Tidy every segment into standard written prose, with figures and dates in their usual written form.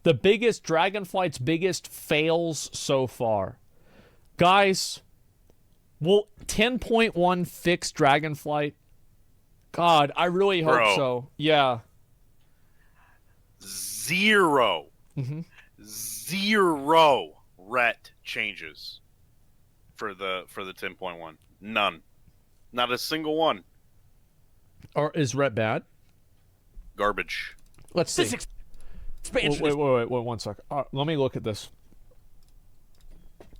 The biggest, Dragonflight's biggest fails so far. Guys, will 10.1 fix Dragonflight? God, I really hope Bro. so. Yeah. Zero. Mm-hmm. Zero ret changes for the 10.1. None. Not a single one. Or is Ret bad? Garbage. Let's see. This expansion Wait, 1 sec. Let me look at this.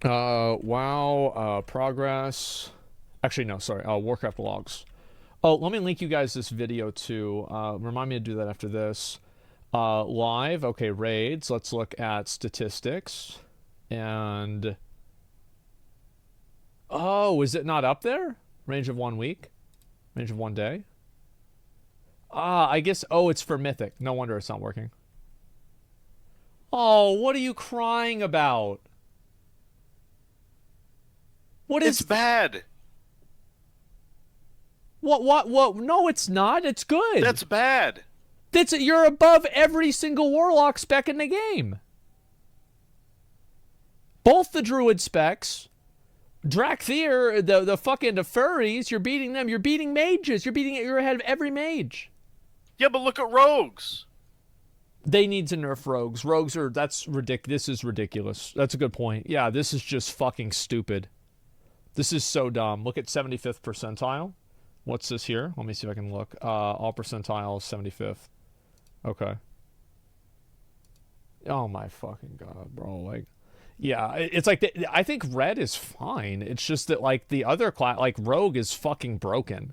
WoW, progress. Actually, no, sorry. Warcraft logs. Oh, let me link you guys this video too. Remind me to do that after this. Live. Okay, raids. Let's look at statistics. And... Oh, is it not up there? Range of 1 week? Range of 1 day? I guess... Oh, it's for Mythic. No wonder it's not working. Oh, what are you crying about? What is... It's bad. What? No, it's not. It's good. That's bad. You're above every single Warlock spec in the game. Both the Druid specs... Drakthir, the fucking furries, you're beating them. You're beating mages. You're ahead of every mage. Yeah, but look at rogues. They need to nerf rogues. Rogues are, that's ridiculous. This is ridiculous. That's a good point. Yeah, this is just fucking stupid. This is so dumb. Look at 75th percentile. What's this here? Let me see if I can look. All percentiles, 75th. Okay. Oh my fucking god, bro. Like, yeah, it's like, I think red is fine. It's just that, like, the other class, like, rogue is fucking broken.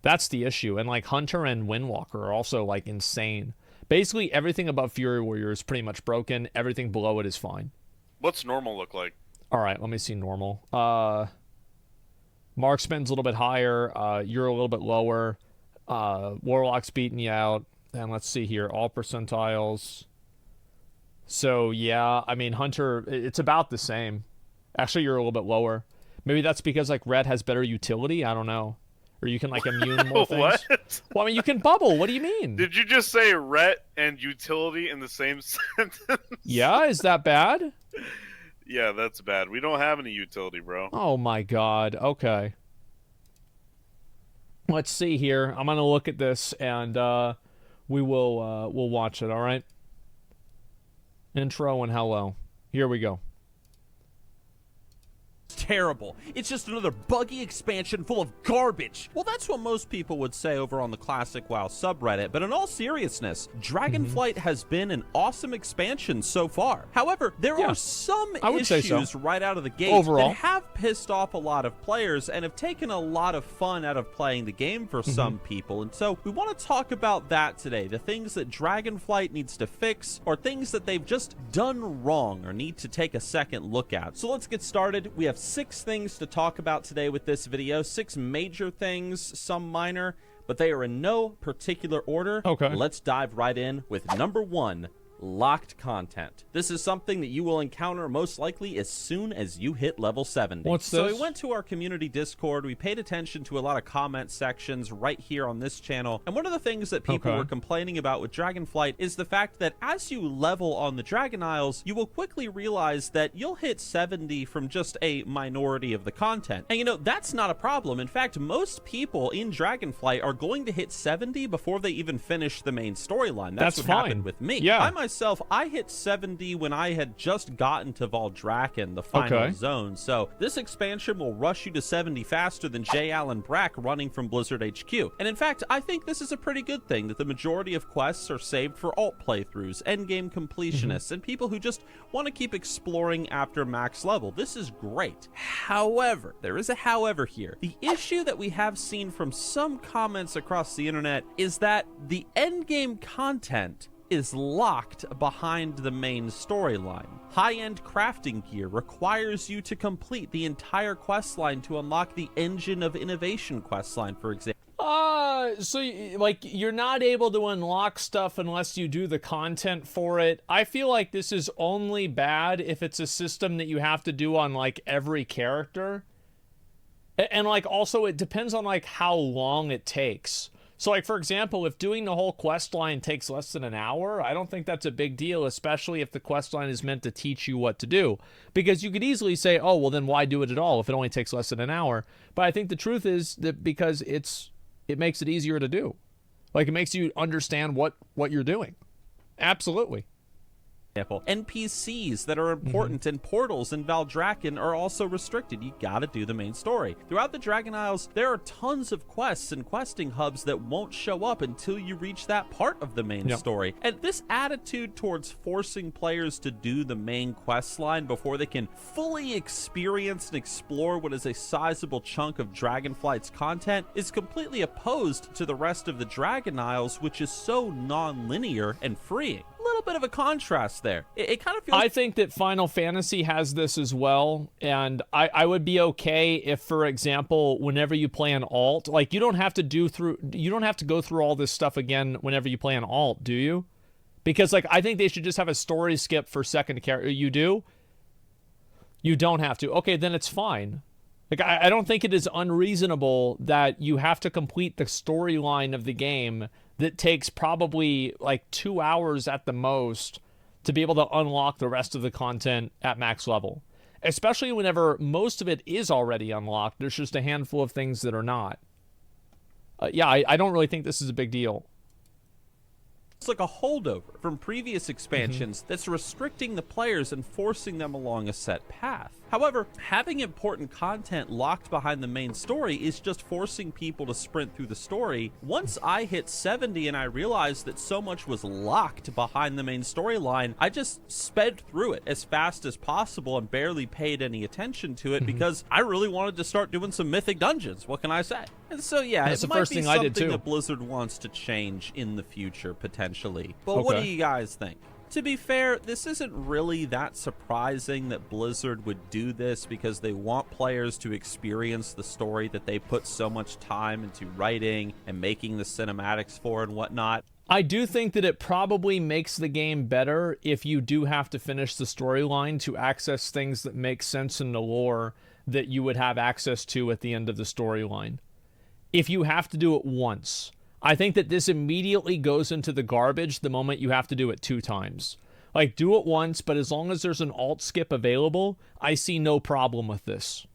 That's the issue. And, like, hunter and windwalker are also, like, insane. Basically, everything above Fury Warrior is pretty much broken. Everything below it is fine. What's normal look like? All right, let me see normal. Marksman's a little bit higher. You're a little bit lower. Warlock's beating you out. And let's see here. All percentiles. So, yeah, I mean, Hunter, it's about the same. Actually, you're a little bit lower. Maybe that's because, like, red has better utility? I don't know. Or you can, like, immune more things. What? Well, I mean, you can bubble. What do you mean? Did you just say ret and utility in the same sentence? Yeah, is that bad? Yeah, that's bad. We don't have any utility, bro. Oh, my God. Okay. Let's see here. I'm going to look at this, and we'll watch it, all right? Intro and hello. Here we go. terrible. It's just another buggy expansion full of garbage. Well, that's what most people would say over on the Classic WoW subreddit, but in all seriousness, Dragonflight has been an awesome expansion so far. However, there are some issues right out of the gate that have pissed off a lot of players and have taken a lot of fun out of playing the game for some people, and so we want to talk about that today. The things that Dragonflight needs to fix, or things that they've just done wrong or need to take a second look at. So let's get started. We have 6 things to talk about today with this video. 6 major things, some minor, but they are in no particular order. Okay. Let's dive right in with number 1. Locked content. This is something that you will encounter most likely as soon as you hit level 70. What's so this? we went to our community Discord, we paid attention to a lot of comment sections right here on this channel, and one of the things that people were complaining about with Dragonflight is the fact that as you level on the Dragon Isles, you will quickly realize that you'll hit 70 from just a minority of the content. And you know, that's not a problem. In fact, most people in Dragonflight are going to hit 70 before they even finish the main storyline. That's what happened with me. Yeah. I hit 70 when I had just gotten to Valdrakken, the final zone, so this expansion will rush you to 70 faster than J. Allen Brack running from Blizzard HQ. And in fact, I think this is a pretty good thing, that the majority of quests are saved for alt playthroughs, endgame completionists, and people who just want to keep exploring after max level. This is great. However, there is a however here. The issue that we have seen from some comments across the internet is that the endgame content is locked behind the main storyline. High-end crafting gear requires you to complete the entire questline to unlock the Engine of Innovation questline, for example. So, like, you're not able to unlock stuff unless you do the content for it. I feel like this is only bad if it's a system that you have to do on, like, every character. And like, also, it depends on, like, how long it takes. So, like, for example, if doing the whole quest line takes less than an hour, I don't think that's a big deal, especially if the quest line is meant to teach you what to do. Because you could easily say, oh, well, then why do it at all if it only takes less than an hour? But I think the truth is that because it makes it easier to do. Like, it makes you understand what you're doing. Absolutely. NPCs that are important in portals in Valdrakken are also restricted. You gotta do the main story. Throughout the Dragon Isles, there are tons of quests and questing hubs that won't show up until you reach that part of the main story. And this attitude towards forcing players to do the main quest line before they can fully experience and explore what is a sizable chunk of Dragonflight's content is completely opposed to the rest of the Dragon Isles, which is so non-linear and freeing. Little bit of a contrast there. It kind of feels... I think that Final Fantasy has this as well, and I would be okay if, for example, whenever you play an alt, like you don't have to go through all this stuff again whenever you play an alt, do you? Because like I think they should just have a story skip for second character. You do? You don't have to. Okay, then it's fine. Like I don't think it is unreasonable that you have to complete the storyline of the game that takes probably like 2 hours at the most to be able to unlock the rest of the content at max level. Especially whenever most of it is already unlocked. There's just a handful of things that are not. I don't really think this is a big deal. It's like a holdover from previous expansions that's restricting the players and forcing them along a set path. However, having important content locked behind the main story is just forcing people to sprint through the story. Once I hit 70 and I realized that so much was locked behind the main storyline, I just sped through it as fast as possible and barely paid any attention to it because I really wanted to start doing some mythic dungeons. What can I say? And so yeah, that's it the might first be thing I did something too. that Blizzard wants to change in the future potentially. But what do you guys think? To be fair, this isn't really that surprising that Blizzard would do this because they want players to experience the story that they put so much time into writing and making the cinematics for and whatnot. I do think that it probably makes the game better if you do have to finish the storyline to access things that make sense in the lore that you would have access to at the end of the storyline. If you have to do it once. I think that this immediately goes into the garbage the moment you have to do it 2 times. Like, do it once, but as long as there's an alt skip available, I see no problem with this.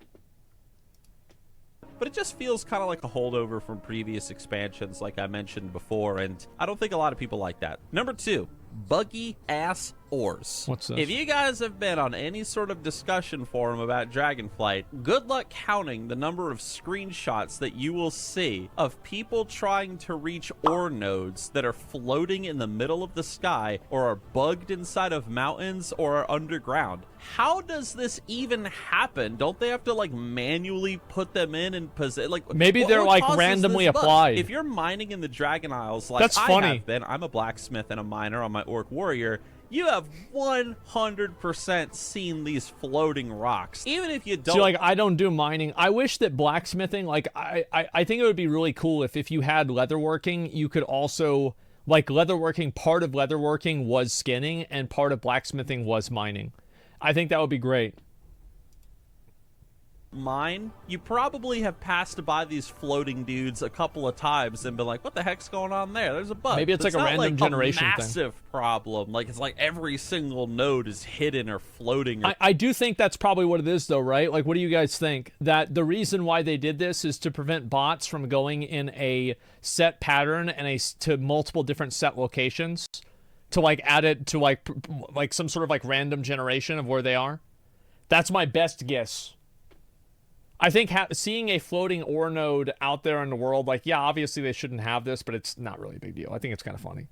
But it just feels kind of like a holdover from previous expansions, like I mentioned before, and I don't think a lot of people like that. Number 2, buggy ass ores. What's this? If you guys have been on any sort of discussion forum about Dragonflight, good luck counting the number of screenshots that you will see of people trying to reach ore nodes that are floating in the middle of the sky or are bugged inside of mountains or are underground. How does this even happen? Don't they have to like manually put them in and possess? Like maybe they're like randomly applied. If you're mining in the Dragon Isles, like that's funny. I have been, I'm a blacksmith and a miner on my Orc Warrior. You have 100% seen these floating rocks. Even if you don't... See, like, I don't do mining. I wish that blacksmithing, like, I think it would be really cool if you had leatherworking, you could also, like, leatherworking, part of leatherworking was skinning, and part of blacksmithing was mining. I think that would be great. Mine, you probably have passed by these floating dudes a couple of times and been like, what the heck's going on there? There's a bug. Maybe it's like a random generation thing. Massive problem. Like, it's like every single node is hidden or floating. Or... I do think that's probably what it is, though, right? Like, what do you guys think? That the reason why they did this is to prevent bots from going in a set pattern and to multiple different set locations to, like, add it to, like some sort of, like, random generation of where they are? That's my best guess. I think seeing a floating ore node out there in the world, like, yeah, obviously they shouldn't have this, but it's not really a big deal. I think it's kind of funny.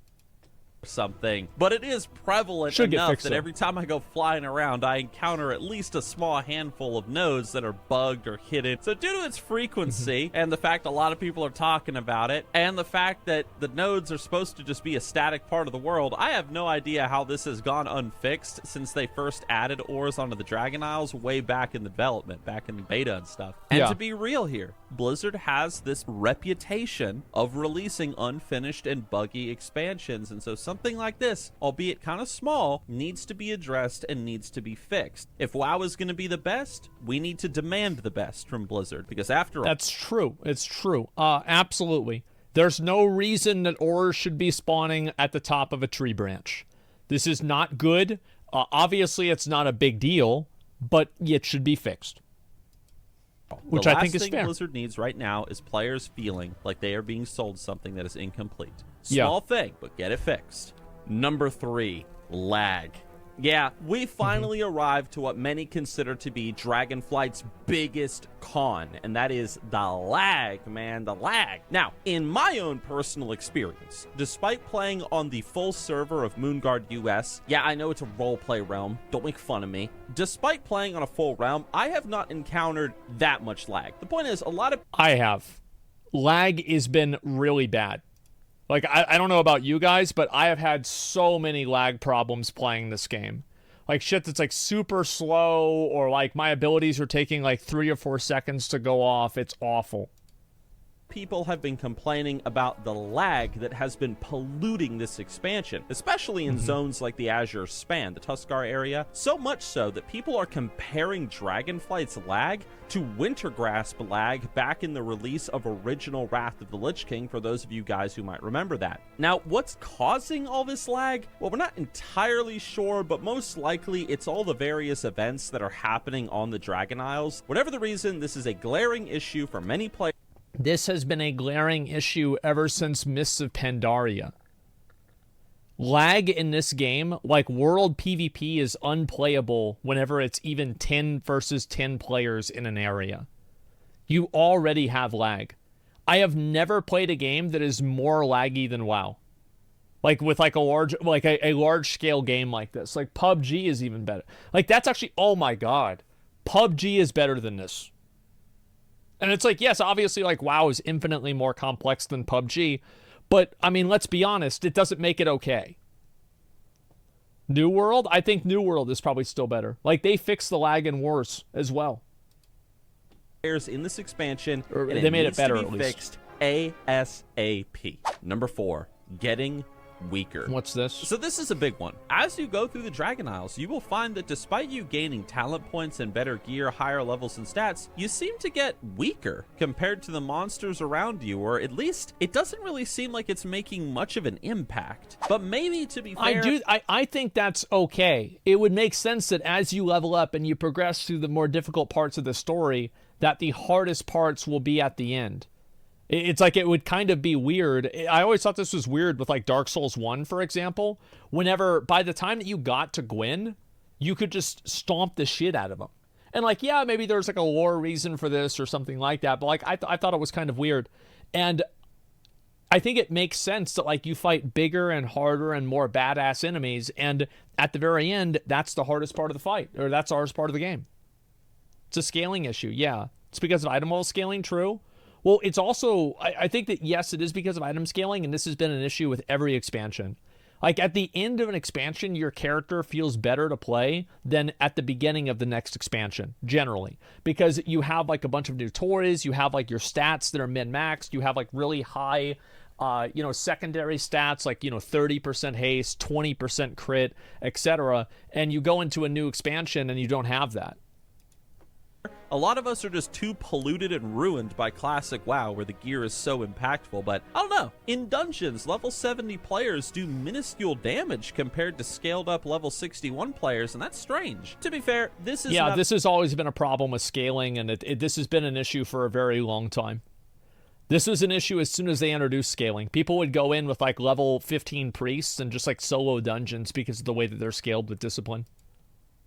Something, but it is prevalent enough that every time I go flying around, I encounter at least a small handful of nodes that are bugged or hidden. So due to its frequency and the fact a lot of people are talking about it, and the fact that the nodes are supposed to just be a static part of the world, I have no idea how this has gone unfixed since they first added ores onto the Dragon Isles way back in the development, back in the beta and stuff. And to be real here, Blizzard has this reputation of releasing unfinished and buggy expansions, and so something like this, albeit kind of small, needs to be addressed and needs to be fixed. If WoW is going to be the best, we need to demand the best from Blizzard, because after all... That's true. It's true. Absolutely. There's no reason that ores should be spawning at the top of a tree branch. This is not good. Obviously, it's not a big deal, but it should be fixed. Which I think is fair. The last thing Blizzard needs right now is players feeling like they are being sold something that is incomplete. Small thing, but get it fixed. Number 3, lag. Yeah, we finally arrived to what many consider to be Dragonflight's biggest con, and that is the lag, man, the lag. Now, in my own personal experience, despite playing on the full server of Moonguard US, yeah, I know it's a roleplay realm, don't make fun of me. Despite playing on a full realm, I have not encountered that much lag. The point is, I have. Lag has been really bad. Like, I don't know about you guys, but I have had so many lag problems playing this game. Like, shit that's, like, super slow, or, like, my abilities are taking, like, 3 or 4 seconds to go off. It's awful. People have been complaining about the lag that has been polluting this expansion, especially in zones like the Azure Span, the Tuscar area, so much so that people are comparing Dragonflight's lag to Wintergrasp lag back in the release of original Wrath of the Lich King, for those of you guys who might remember that. Now, what's causing all this lag? Well, we're not entirely sure, but most likely it's all the various events that are happening on the Dragon Isles. Whatever the reason, this is a glaring issue for many players. This has been a glaring issue ever since Mists of Pandaria. Lag in this game, like world PvP, is unplayable whenever it's even 10 versus 10 players in an area. You already have lag. I have never played a game that is more laggy than WoW. Like with like a large scale game like this. Like PUBG is even better. Like that's actually, oh my god. PUBG is better than this. And it's like, yes, obviously, like, WoW is infinitely more complex than PUBG, but, I mean, let's be honest, it doesn't make it okay. New World? I think New World is probably still better. Like, they fixed the lag in Wars as well. In this expansion, or and they made it better, to be fixed ASAP. Number 4, getting weaker. What's this? So this is a big one. As you go through the Dragon Isles, you will find that despite you gaining talent points and better gear, higher levels and stats, you seem to get weaker compared to the monsters around you, or at least it doesn't really seem like it's making much of an impact. But maybe, to be fair, I think that's okay. It would make sense that as you level up and you progress through the more difficult parts of the story, that the hardest parts will be at the end. It's like it would kind of be weird. I always thought this was weird with like Dark Souls 1, for example. Whenever, by the time that you got to Gwyn, you could just stomp the shit out of them. And like, yeah, maybe there's like a lore reason for this or something like that. But like, I thought it was kind of weird. And I think it makes sense that like you fight bigger and harder and more badass enemies. And at the very end, that's the hardest part of the fight. Or that's the hardest part of the game. It's a scaling issue, yeah. It's because of item level scaling, true. Well, it's also, I think that, yes, it is because of item scaling, and this has been an issue with every expansion. Like, at the end of an expansion, your character feels better to play than at the beginning of the next expansion, generally. Because you have, like, a bunch of new toys, you have, like, your stats that are min-maxed, you have, like, really high, secondary stats, like, 30% haste, 20% crit, etc. And you go into a new expansion and you don't have that. A lot of us are just too polluted and ruined by classic WoW, where the gear is so impactful, but I don't know. In dungeons, level 70 players do minuscule damage compared to scaled up level 61 players, and that's strange. To be fair, this is this has always been a problem with scaling, and this has been an issue for a very long time. This was an issue as soon as they introduced scaling. People would go in with like level 15 priests and just like solo dungeons because of the way that they're scaled with discipline.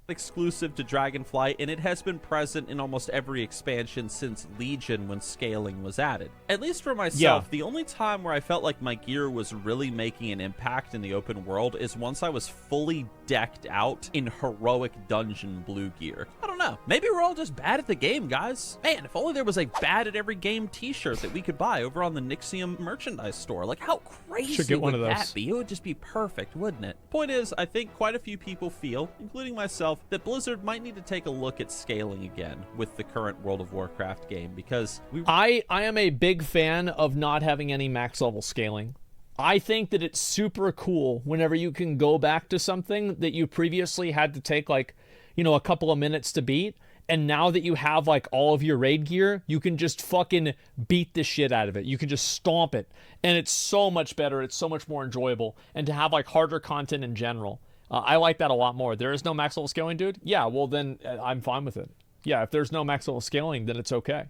Exclusive to Dragonflight, and it has been present in almost every expansion since Legion when scaling was added. At least for myself, the only time where I felt like my gear was really making an impact in the open world is once I was fully decked out in heroic dungeon blue gear. I don't know. Maybe we're all just bad at the game, guys. Man, if only there was a bad at every game t-shirt that we could buy over on the Nixxiom merchandise store. Like, how crazy would that be? It would just be perfect, wouldn't it? Point is, I think quite a few people feel, including myself, that Blizzard might need to take a look at scaling again with the current World of Warcraft game, because I am a big fan of not having any max level scaling. I think that it's super cool whenever you can go back to something that you previously had to take like, a couple of minutes to beat, And now that you have like all of your raid gear, you can just fucking beat the shit out of it. You can just stomp it. And it's so much better. It's so much more enjoyable. And to have like harder content in general, I like that a lot more. There is no max level scaling, dude? Yeah, well then I'm fine with it. Yeah, if there's no max level scaling, then it's okay.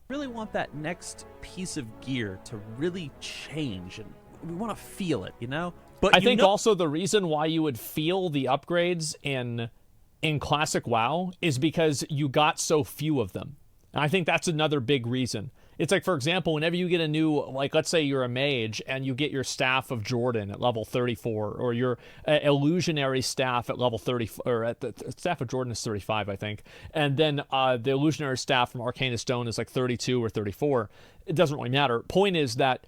Really want that next piece of gear to really change, and we want to feel it, you know? But I think also the reason why you would feel the upgrades in classic WoW is because you got so few of them. And I think that's another big reason. It's like, for example, whenever you get a new, like, let's say you're a mage and you get your Staff of Jordan at level 34, or your illusionary staff at level 30, or at the Staff of Jordan is 35, I think. And then the illusionary staff from Arcana Stone is like 32 or 34. It doesn't really matter. Point is that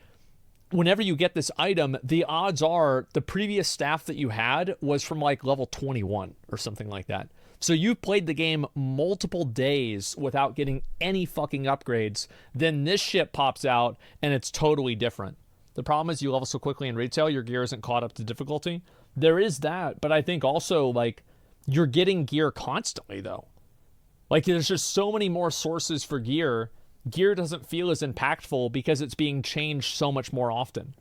whenever you get this item, the odds are the previous staff that you had was from like level 21 or something like that. So you've played the game multiple days without getting any fucking upgrades. Then this shit pops out and it's totally different. The problem is you level so quickly in retail, your gear isn't caught up to difficulty. There is that, but I think also like you're getting gear constantly though. Like there's just so many more sources for gear. Gear doesn't feel as impactful because it's being changed so much more often.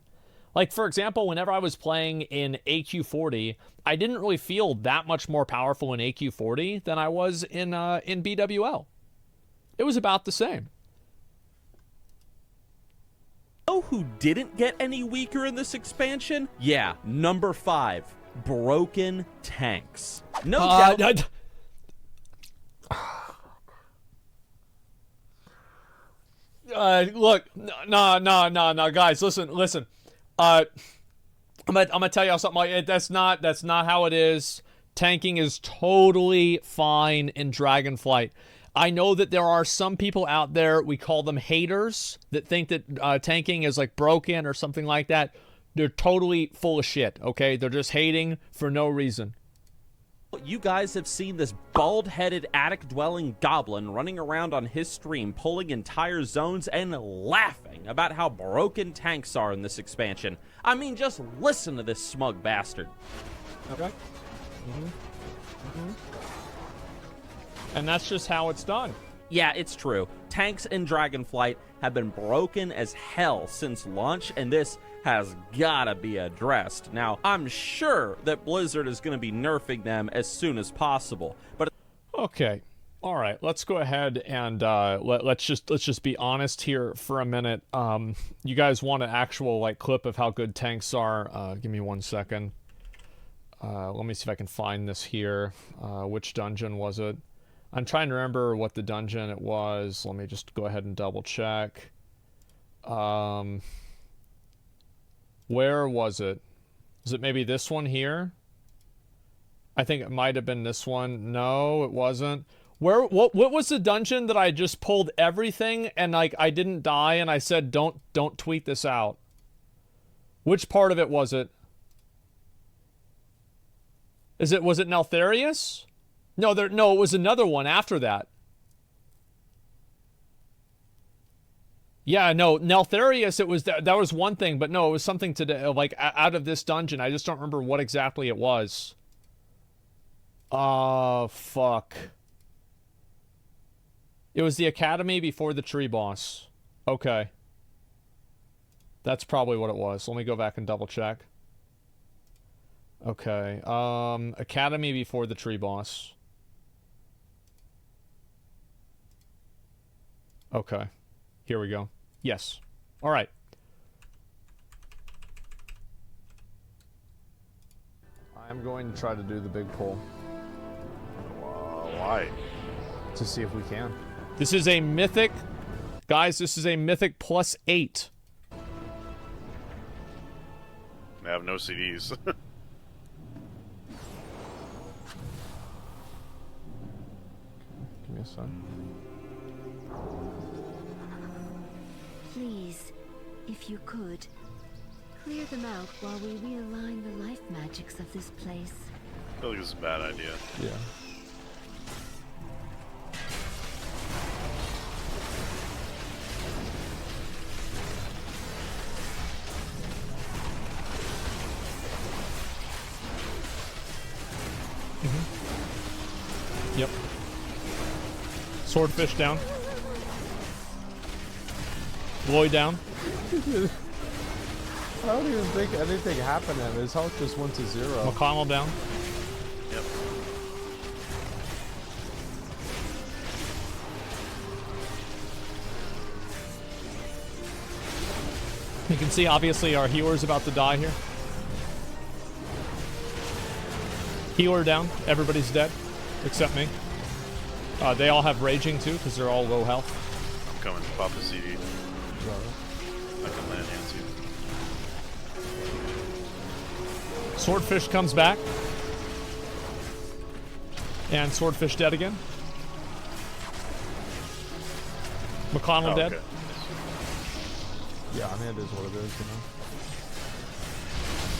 Like, for example, whenever I was playing in AQ40, I didn't really feel that much more powerful in AQ40 than I was in BWL. It was about the same. Know who didn't get any weaker in this expansion? Yeah, number 5, broken tanks. No doubt. Look, no, guys, listen. I'm gonna tell y'all something. Like, that's not how it is. Tanking is totally fine in Dragonflight. I know that there are some people out there, we call them haters, that think that tanking is like broken or something like that. They're totally full of shit, okay? They're just hating for no reason. You guys have seen this bald-headed attic-dwelling goblin running around on his stream, pulling entire zones and laughing about how broken tanks are in this expansion. I mean, just listen to this smug bastard. Okay. And that's just how it's done. Yeah, it's true. Tanks in Dragonflight have been broken as hell since launch, and this has gotta be addressed. Now, I'm sure that Blizzard is going to be nerfing them as soon as possible, but okay, all right, let's go ahead and let's just be honest here for a minute. You guys want an actual like clip of how good tanks are? Give me 1 second. Let me see if I can find this here. Which dungeon was it? I'm trying to remember what the dungeon it was. Let me just go ahead and double check. Where was it? Was it maybe this one here? I think it might have been this one. No, it wasn't. What was the dungeon that I just pulled everything and like I didn't die and I said don't tweet this out? Which part of it was it? Was it Neltharius? No, it was another one after that. Yeah, no, Neltharius, it was that was one thing, but no, it was something to like out of this dungeon. I just don't remember what exactly it was. Oh, fuck. It was the academy before the tree boss. Okay. That's probably what it was. Let me go back and double check. Okay. Academy before the tree boss. Okay. Here we go. Yes. All right. I'm going to try to do the big pull. Why? To see if we can. This is a mythic. Guys, this is a mythic +8. I have no CDs. Give me a sec. Please, if you could, clear them out while we realign the life magics of this place. I feel like it's a bad idea. Yeah. Yep. Swordfish down. Lloyd down. I don't even think anything happened to him. His health just went to 0. McConnell down. Yep. You can see, obviously, our healer's about to die here. Healer down. Everybody's dead, except me. They all have raging, too, because they're all low health. I'm coming. Pop the CD. I can land hands you. Swordfish comes back. And Swordfish dead again. McConnell dead. Okay. Yeah, I mean, it is what it is, you know?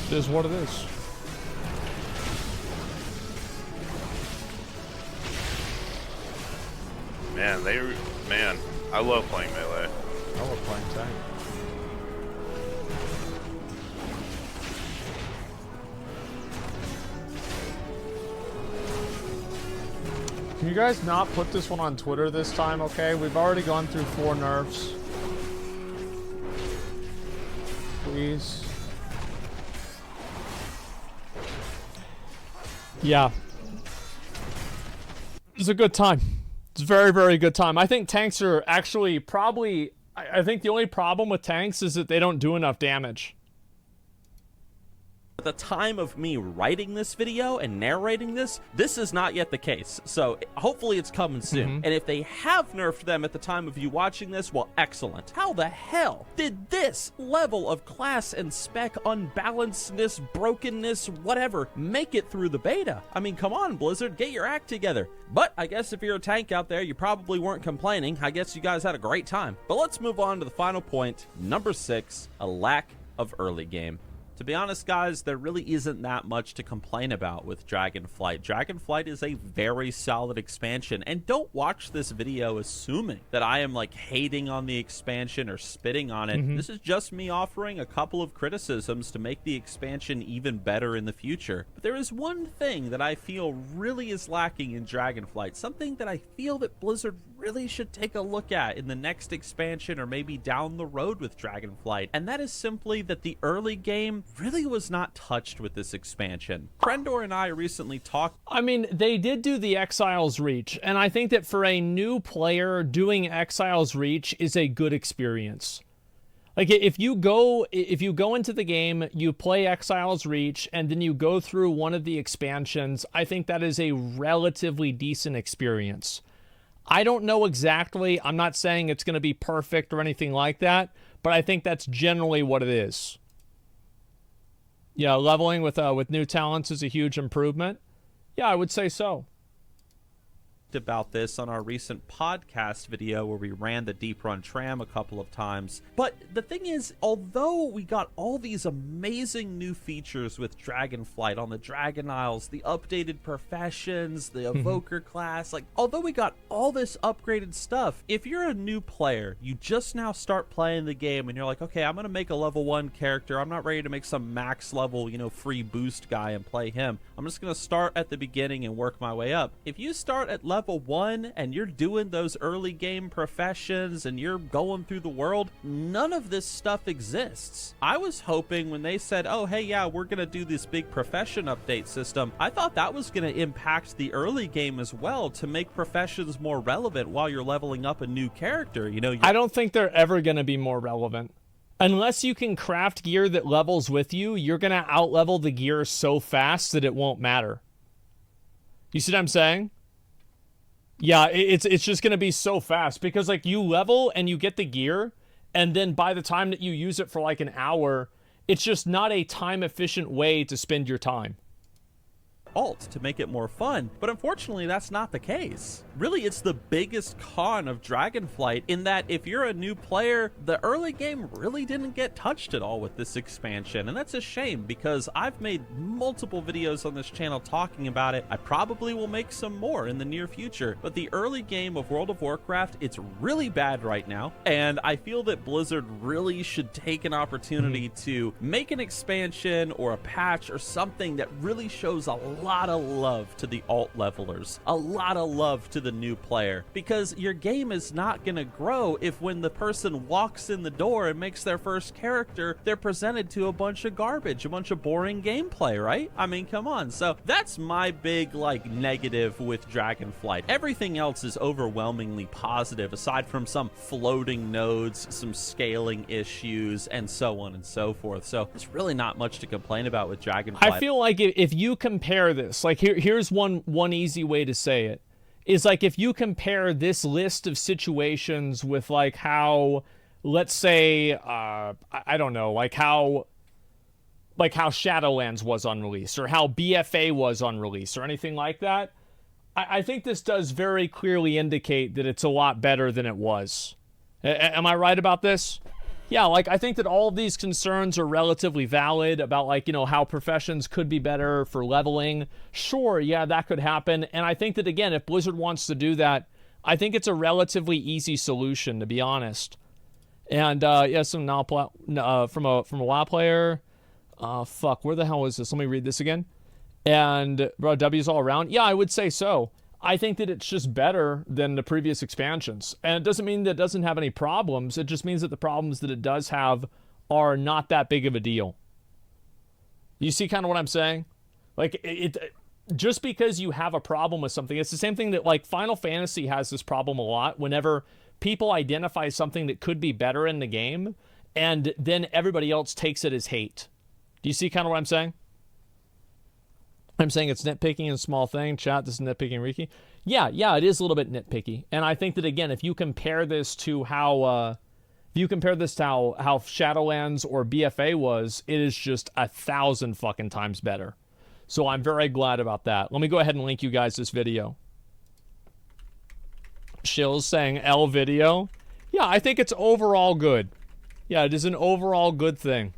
It is what it is. Man, I love playing melee. I love playing tank. Can you guys not put this one on Twitter this time, okay? We've already gone through 4 nerfs. Please. Yeah. It's a good time. It's a very, very good time. I think tanks are actually probably... I think the only problem with tanks is that they don't do enough damage. At the time of me writing this video and narrating this is not yet the case. So hopefully it's coming soon. And if they have nerfed them at the time of you watching this, well, excellent. How the hell did this level of class and spec unbalancedness, brokenness, whatever, make it through the beta? I mean, come on, Blizzard, get your act together. But I guess if you're a tank out there, you probably weren't complaining. I guess you guys had a great time. But let's move on to the final point, number 6, a lack of early game. To be honest, guys, there really isn't that much to complain about with Dragonflight. Dragonflight is a very solid expansion, and don't watch this video assuming that I am like hating on the expansion or spitting on it. This is just me offering a couple of criticisms to make the expansion even better in the future. But there is one thing that I feel really is lacking in Dragonflight, something that I feel that Blizzard really should take a look at in the next expansion or maybe down the road with Dragonflight, and that is simply that the early game really was not touched with this expansion. Krendor and I recently talked. I mean, they did do the Exile's Reach, and I think that for a new player, doing Exile's Reach is a good experience. Like, if you go into the game, you play Exile's Reach, and then you go through one of the expansions, I think that is a relatively decent experience. I don't know exactly. I'm not saying it's going to be perfect or anything like that, but I think that's generally what it is. Yeah, leveling with new talents is a huge improvement. Yeah, I would say so. About this on our recent podcast video where we ran the deep run tram a couple of times. But the thing is, although we got all these amazing new features with Dragonflight on the Dragon Isles, the updated professions, the evoker class, like, although we got all this upgraded stuff, if you're a new player, you just now start playing the game and you're like, okay, I'm gonna make a level 1 character. I'm not ready to make some max level, you know, free boost guy and play him. I'm just gonna start at the beginning and work my way up. If you start at level 1 and you're doing those early game professions and you're going through the world, none of this stuff exists. I was hoping when they said, oh, hey, yeah, we're going to do this big profession update system, I thought that was going to impact the early game as well to make professions more relevant while you're leveling up a new character. You know, I don't think they're ever going to be more relevant. Unless you can craft gear that levels with you, you're going to outlevel the gear so fast that it won't matter. You see what I'm saying? Yeah, it's just going to be so fast because, like, you level and you get the gear, and then by the time that you use it for, like, an hour, it's just not a time-efficient way to spend your time. Alt to make it more fun, but unfortunately that's not the case. Really, it's the biggest con of Dragonflight in that if you're a new player, the early game really didn't get touched at all with this expansion, and that's a shame because I've made multiple videos on this channel talking about it. I probably will make some more in the near future, but the early game of World of Warcraft, it's really bad right now, and I feel that Blizzard really should take an opportunity to make an expansion or a patch or something that really shows a lot of love to the alt levelers, a lot of love to the new player, because your game is not going to grow if when the person walks in the door and makes their first character, they're presented to a bunch of garbage, a bunch of boring gameplay, right? I mean, come on. So that's my big, like, negative with Dragonflight. Everything else is overwhelmingly positive, aside from some floating nodes, some scaling issues, and so on and so forth. So there's really not much to complain about with Dragonflight. I feel like if you compare this, like here's one easy way to say it, is like if you compare this list of situations with like how, let's say, I don't know, like how Shadowlands was on release, or how BFA was on release, or anything like that, I think this does very clearly indicate that it's a lot better than it was. Am I right about this? Yeah, like, I think that all of these concerns are relatively valid about, like, you know, how professions could be better for leveling. Sure, yeah, that could happen. And I think that, again, if Blizzard wants to do that, I think it's a relatively easy solution, to be honest. And, yeah, some from a WoW player. Fuck, where the hell is this? Let me read this again. And, bro, W's all around. Yeah, I would say so. I think that it's just better than the previous expansions. And it doesn't mean that it doesn't have any problems. It just means that the problems that it does have are not that big of a deal. You see kind of what I'm saying? Like, it just because you have a problem with something, it's the same thing that, like, Final Fantasy has this problem a lot whenever people identify something that could be better in the game, and then everybody else takes it as hate. Do you see kind of what I'm saying? I'm saying it's nitpicking and small thing. Chat, this is nitpicking, Riki. Yeah, it is a little bit nitpicky. And I think that, again, if you compare this to how Shadowlands or BFA was, it is just 1,000 fucking times better. So I'm very glad about that. Let me go ahead and link you guys this video. Shill's saying L video. Yeah, I think it's overall good. Yeah, it is an overall good thing.